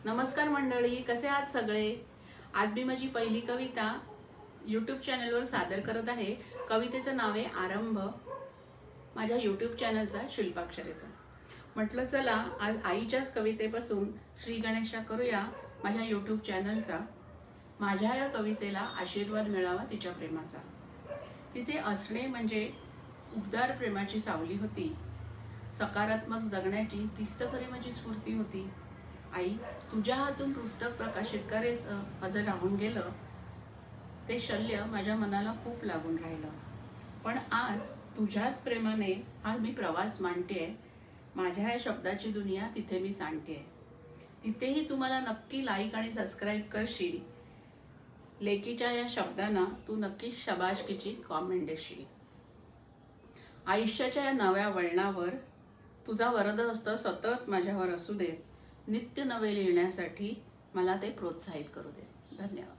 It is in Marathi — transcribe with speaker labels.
Speaker 1: नमस्कार मंडळी, कसे आहात सगळे? आज मी माझी पहिली कविता यूट्यूब चॅनलवर सादर करत आहे. कवितेचं नाव आहे आरंभ. माझ्या यूट्यूब चॅनलचा शिल्पाक्षरेचा. म्हटलं चला आज आईच्याच कवितेपासून श्री गणेशा करूया माझ्या यूट्यूब चॅनलचा. माझ्या या कवितेला आशीर्वाद मिळावा तिच्या प्रेमाचा. तिचे असणे म्हणजे उबदार प्रेमाची सावली होती. सकारात्मक जगण्याची तीच तर खरी माझी स्फूर्ती होती. आई, तुझ्या हातून पुस्तक प्रकाशित करायचं माझं राहून गेलं. ते शल्य माझ्या मनाला खूप लागून राहिलं. पण आज तुझ्याच प्रेमाने आज मी प्रवास मांडतेय. माझ्या या शब्दाची दुनिया तिथे मी सांडतेय. तिथेही तुम्हाला नक्की लाईक आणि सबस्क्राईब करशील. लेकीच्या या शब्दांना तू नक्कीच शबाशकीची कॉमेंट देशील. आयुष्याच्या या नव्या वळणावर तुझा वरदहस्त सतत माझ्यावर असू देत. नित्य नवे लिहिण्यासाठी मला ते प्रोत्साहित करू दे. धन्यवाद.